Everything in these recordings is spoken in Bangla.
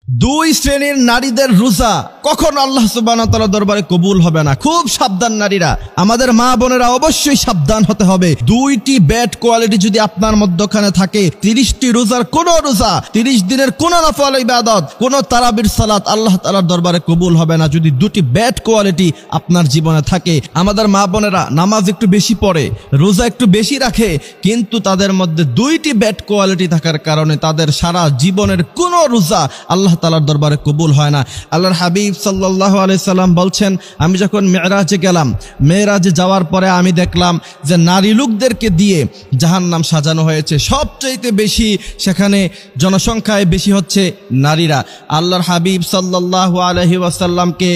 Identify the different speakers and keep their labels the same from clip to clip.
Speaker 1: দুই শ্রেণীর নারীদের রোজা কখন আল্লাহ সুবহানাহু ওয়া তাআলার দরবারে কবুল হবে না। খুব সাবধান নারীরা, আমাদের মা বোনেরা অবশ্যই সাবধান হতে হবে। দুইটি ব্যাড কোয়ালিটি যদি আপনার মধ্যখানে থাকে, 30টি রোজার কোন রোজা, 30 দিনের কোন নফল ইবাদত, কোন তারাবির সালাত আল্লাহ তাআলার দরবারে কবুল হবে না যদি দুটি ব্যাড কোয়ালিটি আপনার জীবনে থাকে। আমাদের মা বোনেরা নামাজ একটু বেশি পড়ে, রোজা একটু বেশি রাখে, কিন্তু তাদের মধ্যে দুইটি ব্যাড কোয়ালিটি থাকার কারণে তাদের সারা জীবনের কোন রোজা আল্লাহ তাআলার দরবারে কবুল হয় না। আল্লাহর হাবিব সাল্লাল্লাহু আলাইহি সাল্লাম বলছেন, আমি যখন মেরাজে গেলাম, মেরাজে যাওয়ার পরে আমি দেখলাম যে নারী লোকদেরকে দিয়ে জাহান্নাম সাজানো হয়েছে। সবচাইতে বেশি সেখানে জনসংখ্যায় বেশি হচ্ছে নারীরা। আল্লাহর হাবিব সাল্লাল্লাহু আলাইহি ওয়াসাল্লামকে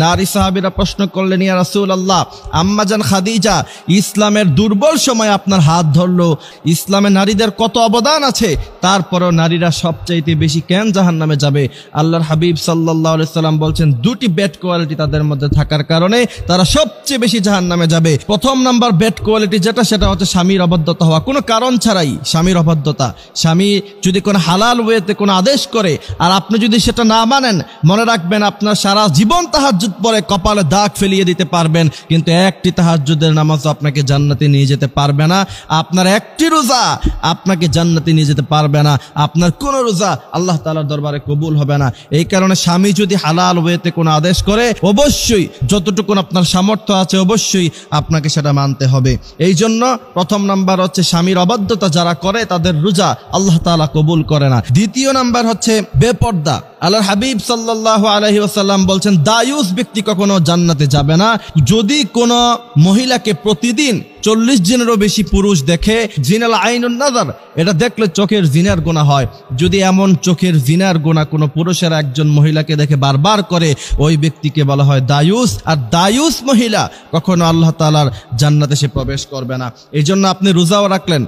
Speaker 1: নারী সাহাবীরা প্রশ্ন করলেন, ইয়া রাসূলুল্লাহ, আম্মাজান খাদিজা ইসলামের দুর্বল সময় আপনার হাত ধরলো, ইসলামে নারীদের কত অবদান আছে, তারপরেও নারীরা সবচাইতে বেশি কেন জাহান্নামে যাবে? আল্লাহর হাবিব সাল্লাল্লাহু আলাইহি সাল্লাম বলছেন, দুটি ব্যাড কোয়ালিটি তাদের মধ্যে থাকার কারণে তারা সবচেয়ে বেশি জাহান্নামে যাবে। প্রথম নাম্বার ব্যাড কোয়ালিটি যেটা, সেটা হচ্ছে স্বামীর অবাধ্যতা হওয়া, কোনো কারণ ছাড়াই স্বামীর অবাধ্যতা। স্বামী যদি কোনো হালাল ওয়েতে কোনো আদেশ করে আর আপনি যদি সেটা না মানেন, মনে রাখবেন আপনার সারা জীবন তাহাজ্জুদ পড়ে কপালে দাগ ফেলিয়ে দিতে পারবেন, কিন্তু একটি তাহাজ্জুদের নামাজ আপনাকে জান্নাতে নিয়ে যেতে পারবে না। আপনার একটি রোজা আপনাকে জান্নাতে নিয়ে যেতে পারবে না। আপনার কোনো রোজা আল্লাহ তাআলার দরবারে কবুল হবে না। এই কারণে স্বামী যদি হালাল ওয়েতে কোনো আদেশ করে, অবশ্যই যতটুকু আপনার সামর্থ্য আছে অবশ্যই আপনাকে সেটা মানতে হবে। এই জন্য প্রথম নাম্বার হচ্ছে স্বামীর অবাধ্যতা যারা করে তাদের রোজা আল্লাহ তাআলা কবুল করে না। দ্বিতীয় নাম্বার হচ্ছে বেপর্দা। আল্লাহর হাবিব সাল্লাল্লাহু আলাইহি ওয়াসাল্লাম বলছেন, দায়ুস ব্যক্তি কখনো জান্নাতে যাবে না। যদি কোনো মহিলাকে প্রতিদিন 40 জনেরও বেশি পুরুষ দেখে, জিনাল আইনুন নাযার, এটা দেখলে চোখের জিনার গুনাহ হয়। যদি এমন চোখের জিনার গুনাহ কোনো পুরুষের একজন মহিলাকে দেখে বারবার করে, ওই ব্যক্তিকে বলা হয় দায়ুস। আর দায়ুস মহিলা কখনো আল্লাহ তাআলার জান্নাতে সে প্রবেশ করবে না। এই জন্য আপনি রোজাও রাখলেন,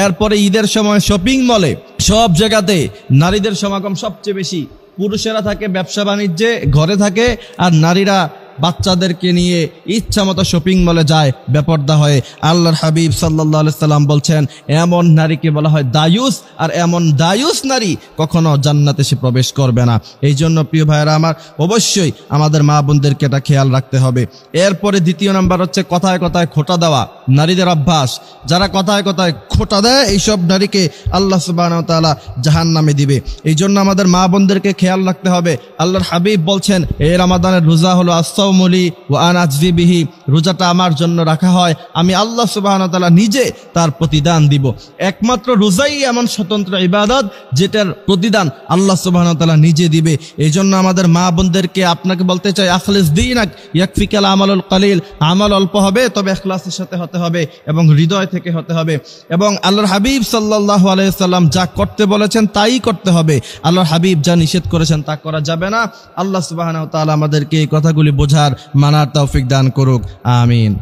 Speaker 1: এরপরে ঈদের সময় শপিং মলে সব জায়গাতে নারীদের সমাগম সবচেয়ে বেশি। পুরুষেরা থাকে ব্যবসা বাণিজ্যে, ঘরে থাকে, আর নারীরা বাচ্চাদেরকে নিয়ে ইচ্ছা মতো শপিং মলে যায়, বেপর্দা হয়ে। আল্লাহর হাবিব সাল্লাল্লাহু আলাইহি সাল্লাম বলছেন, এমন নারীকে বলা হয় দায়ুস, আর এমন দায়ুস নারী কখনো জান্নাতে সে প্রবেশ করবে না। এই জন্য প্রিয় ভাইয়েরা আমার, অবশ্যই আমাদের মা বোনদেরকে এটা খেয়াল রাখতে হবে। এরপরে দ্বিতীয় নাম্বার হচ্ছে কথায় কথায় খোঁটা দেওয়া, নারীদের অভ্যাস। যারা কথায় কথায় খোঁটা দেয়, এইসব নারীকে আল্লাহ সুবহানাহু ওয়া তাআলা জাহান্নামে দিবে। এই জন্য আমাদের মা বোনদেরকে খেয়াল রাখতে হবে। আল্লাহর হাবিব বলছেন, এই রমাদানের রোজা হলো আস-সাওমুলি ওয়া আনা আজজি বিহি, রোজাটা আমার জন্য রাখা হয়, আমি আল্লাহ সুবহানাহু ওয়া তাআলা নিজে তার প্রতিদান দিব। একমাত্র রোজাই এমন স্বতন্ত্র ইবাদত যেটার প্রতিদান আল্লাহ সুবহানাহু ওয়া তাআলা নিজে দিবে। এই জন্য আমাদের মা বোনদেরকে আপনাকে বলতে চাই, আখলিস দীনাক ইয়াকফিকাল আমালুল কালিল, আমল অল্প হবে তবে ইখলাসের সাথে হতে হবে এবং হৃদয় থেকে হতে হবে। এবং আল্লাহর হাবিব সাল্লাল্লাহু আলাইহি সাল্লাম যা করতে বলেছেন তাই করতে হবে। আল্লাহর হাবিব যা নিষেধ করেছেন তা করা যাবে না। আল্লাহ সুবহানাহু ওয়া তাআলা আমাদেরকে এই কথাগুলি বোঝার, মানার তৌফিক দান করুক। আমিন।